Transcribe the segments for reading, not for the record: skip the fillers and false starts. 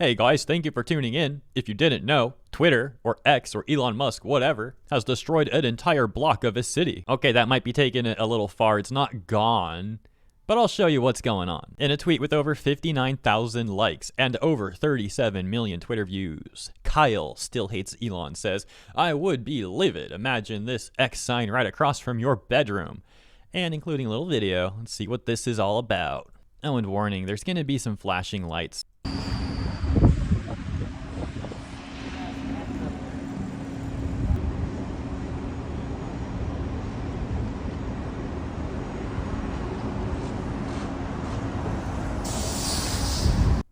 Hey guys, thank you for tuning in. If you didn't know, Twitter, or X, or Elon Musk, whatever, has destroyed an entire block of a city. Okay, that might be taking it a little far. It's not gone, but I'll show you what's going on. In a tweet with over 59,000 likes and over 37 million Twitter views, Kyle still hates Elon says, I would be livid. Imagine this X sign right across from your bedroom. And including a little video. Let's see what this is all about. Oh, and warning, there's going to be some flashing lights.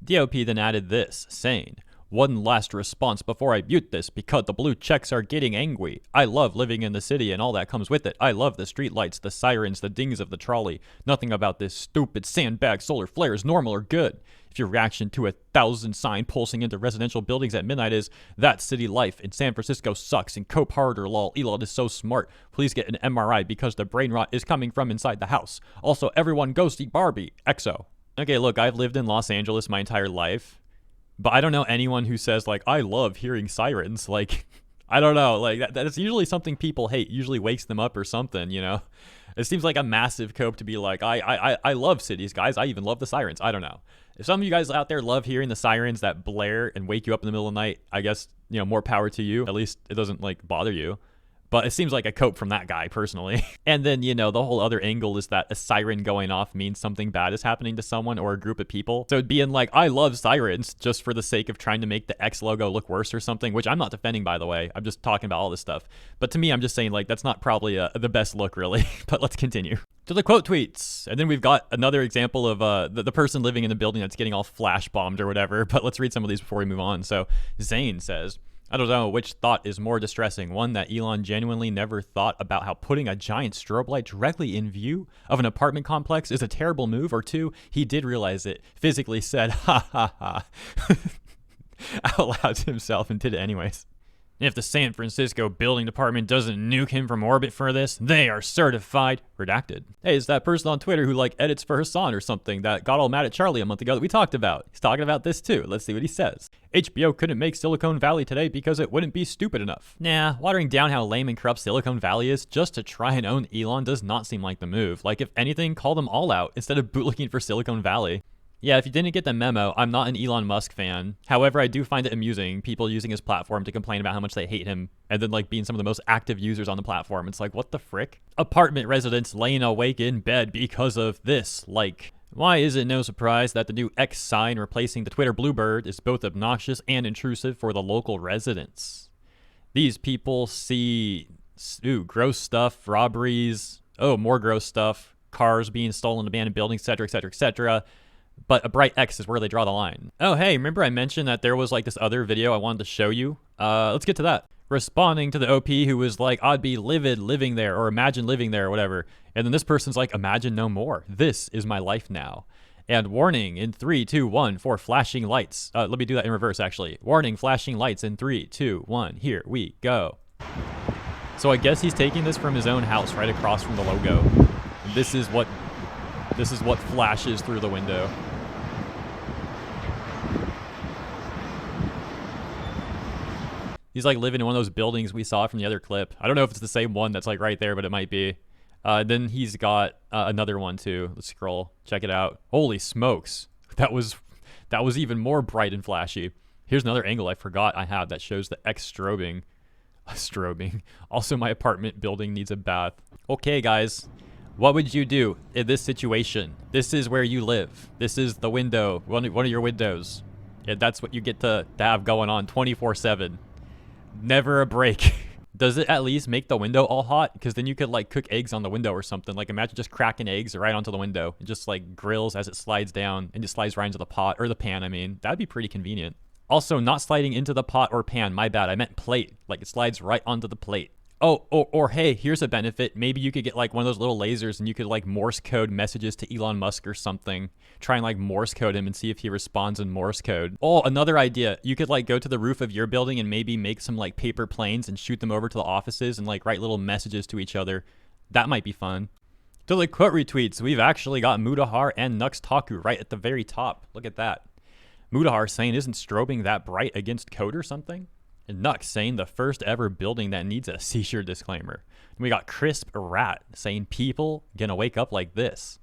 DOP then added this, saying, one last response before I mute this because the blue checks are getting angry. I love living in the city and all that comes with it. I love the streetlights, the sirens, the dings of the trolley. Nothing about this stupid sandbag solar flare is normal or good. If your reaction to 1,000 sign pulsing into residential buildings at midnight is, that city life in San Francisco sucks and cope harder lol, Elon is so smart. Please get an MRI because the brain rot is coming from inside the house. Also, everyone go see Barbie. EXO. Okay, look, I've lived in Los Angeles my entire life, but I don't know anyone who says, like, I love hearing sirens. Like, I don't know. Like, that's usually something people hate. Usually wakes them up or something, you know? It seems like a massive cope to be like, I love cities, guys. I even love the sirens. I don't know. If some of you guys out there love hearing the sirens that blare and wake you up in the middle of the night, I guess, you know, more power to you. At least it doesn't, like, bother you. But it seems like a cope from that guy, personally. And then, you know, the whole other angle is that a siren going off means something bad is happening to someone or a group of people. So it'd be in like, I love sirens just for the sake of trying to make the X logo look worse or something, which I'm not defending, by the way. I'm just talking about all this stuff. But to me, I'm just saying, like, that's not probably the best look, really. But let's continue. To the quote tweets. And then we've got another example of the person living in the building that's getting all flash bombed or whatever. But let's read some of these before we move on. So Zane says, I don't know which thought is more distressing. One, that Elon genuinely never thought about how putting a giant strobe light directly in view of an apartment complex is a terrible move. Or two, he did realize it, physically said, ha ha ha, out loud to himself and did it anyways. If the San Francisco building department doesn't nuke him from orbit for this, they are certified redacted. Hey, it's that person on Twitter who like edits for Hassan or something that got all mad at Charlie a month ago that we talked about. He's talking about this too. Let's see what he says. HBO couldn't make Silicon Valley today because it wouldn't be stupid enough. Nah, watering down how lame and corrupt Silicon Valley is just to try and own Elon does not seem like the move. Like, if anything, call them all out instead of bootlicking for Silicon Valley. Yeah, if you didn't get the memo, I'm not an Elon Musk fan. However, I do find it amusing, people using his platform to complain about how much they hate him, and then like being some of the most active users on the platform. It's like, what the frick? Apartment residents laying awake in bed because of this. Like, why is it no surprise that the new X sign replacing the Twitter Bluebird is both obnoxious and intrusive for the local residents? These people see, gross stuff, robberies, more gross stuff, cars being stolen, abandoned buildings, etc., etc., etc., but a bright X is where they draw the line. Oh, hey, remember I mentioned that there was like this other video I wanted to show you? Let's get to that. Responding to the OP who was like, I'd be livid living there, or imagine living there, or whatever. And then this person's like, imagine no more. This is my life now. And warning in 3, 2, 1 for flashing lights. Let me do that in reverse, actually. Warning, flashing lights in 3, 2, 1. Here we go. So I guess he's taking this from his own house right across from the logo. This is what flashes through the window. He's like living in one of those buildings we saw from the other clip. I don't know if it's the same one that's like right there, but it might be. Then he's got another one too. Let's scroll. Check it out. Holy smokes. That was even more bright and flashy. Here's another angle I forgot I had that shows the X strobing. Strobing. Also, my apartment building needs a bath. Okay, guys. What would you do in this situation? This is where you live. This is the window, one of your windows. And that's what you get to have going on 24/7. Never a break. Does it at least make the window all hot? Because then you could like cook eggs on the window or something. Like, imagine just cracking eggs right onto the window. It just like grills as it slides down and just slides right into the pot or the pan. I mean, that'd be pretty convenient. Also, not sliding into the pot or pan. My bad. I meant plate. Like, it slides right onto the plate. Oh, or hey, here's a benefit. Maybe you could get like one of those little lasers and you could like Morse code messages to Elon Musk or something. Try and like Morse code him and see if he responds in Morse code. Oh, another idea. You could like go to the roof of your building and maybe make some like paper planes and shoot them over to the offices and like write little messages to each other. That might be fun. To the quote retweets, we've actually got Mudahar and Nux Taku right at the very top. Look at that. Mudahar saying, isn't strobing that bright against code or something? And Nux saying, the first ever building that needs a seizure disclaimer. And we got Crisp Rat saying, people gonna wake up like this.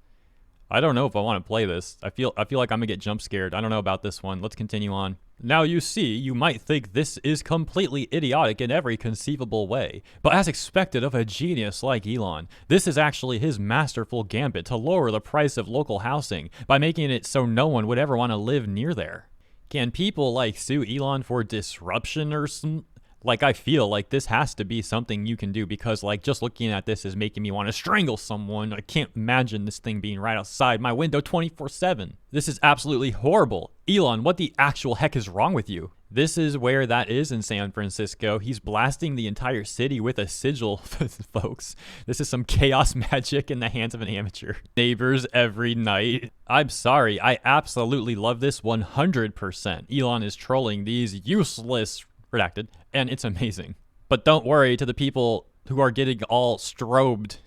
I don't know if I want to play this. I feel like I'm gonna get jump scared. I don't know about this one. Let's continue on. Now you see, you might think this is completely idiotic in every conceivable way, but as expected of a genius like Elon, this is actually his masterful gambit to lower the price of local housing by making it so no one would ever want to live near there. Can people like sue Elon for disruption or some? Like, I feel like this has to be something you can do because, like, just looking at this is making me want to strangle someone. I can't imagine this thing being right outside my window 24/7. This is absolutely horrible. Elon, what the actual heck is wrong with you? This is where that is in San Francisco. He's blasting the entire city with a sigil, folks. This is some chaos magic in the hands of an amateur. Neighbors every night. I'm sorry, I absolutely love this 100%. Elon is trolling these useless redacted, and it's amazing. But don't worry to the people who are getting all strobed.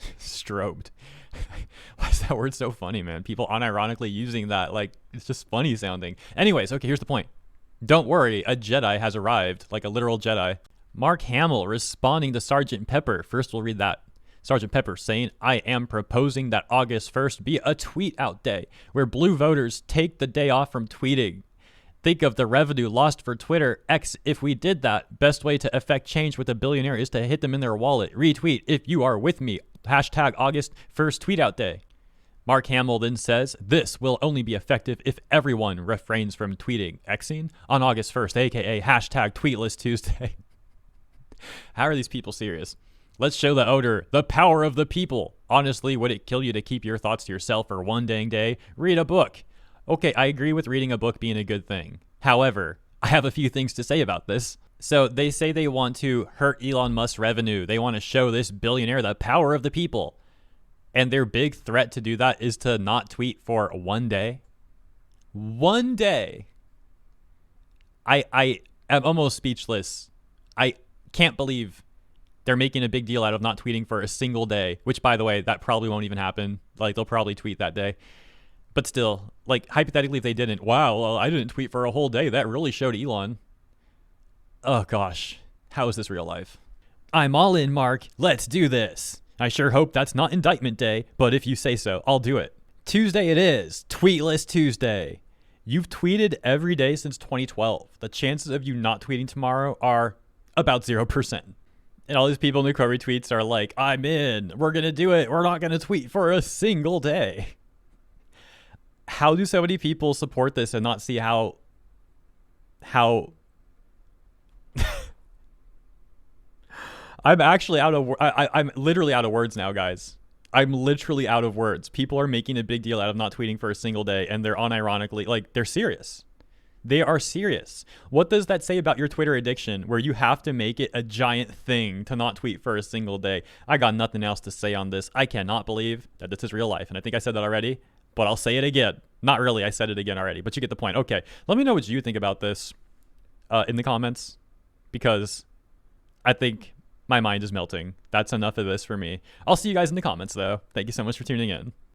Why is that word so funny, man? People unironically using that, like, it's just funny sounding. Anyways, okay, here's the point. Don't worry, a Jedi has arrived, like a literal Jedi. Mark Hamill responding to Sergeant Pepper. First, we'll read that. Sergeant Pepper saying, I am proposing that August 1st be a tweet out day, where blue voters take the day off from tweeting. Think of the revenue lost for Twitter X if we did that. Best way to affect change with a billionaire is to hit them in their wallet. Retweet if you are with me. Hashtag August 1st tweet out day. Mark Hamill then says, this will only be effective if everyone refrains from tweeting Xing on August 1st, aka hashtag Tweetless Tuesday. How are these people serious? Let's show the odor, the power of the people. Honestly, would it kill you to keep your thoughts to yourself for one dang day? Read a book. Okay, I agree with reading a book being a good thing. However, I have a few things to say about this. So they say they want to hurt Elon Musk's revenue. They want to show this billionaire the power of the people. And their big threat to do that is to not tweet for one day. One day. I am almost speechless. I can't believe they're making a big deal out of not tweeting for a single day, which, by the way, that probably won't even happen. Like, they'll probably tweet that day. But still, like, hypothetically, if they didn't, wow, well, I didn't tweet for a whole day. That really showed Elon. Oh, gosh. How is this real life? I'm all in, Mark. Let's do this. I sure hope that's not indictment day, but if you say so, I'll do it. Tuesday it is. Tweetless Tuesday. You've tweeted every day since 2012. The chances of you not tweeting tomorrow are about 0%. And all these people in the quote retweets are like, I'm in. We're going to do it. We're not going to tweet for a single day. How do so many people support this and not see how I'm actually out of I'm literally out of words now, guys. I'm literally out of words. People are making a big deal out of not tweeting for a single day, and they're unironically, like, they're serious. They are serious. What does that say about your Twitter addiction, where you have to make it a giant thing to not tweet for a single day? I got nothing else to say on this. I cannot believe that this is real life, and I think I said that already. But I'll say it again. Not really, I said it again already, but you get the point. Okay, let me know what you think about this in the comments, because I think my mind is melting. That's enough of this for me. I'll see you guys in the comments, though. Thank you so much for tuning in.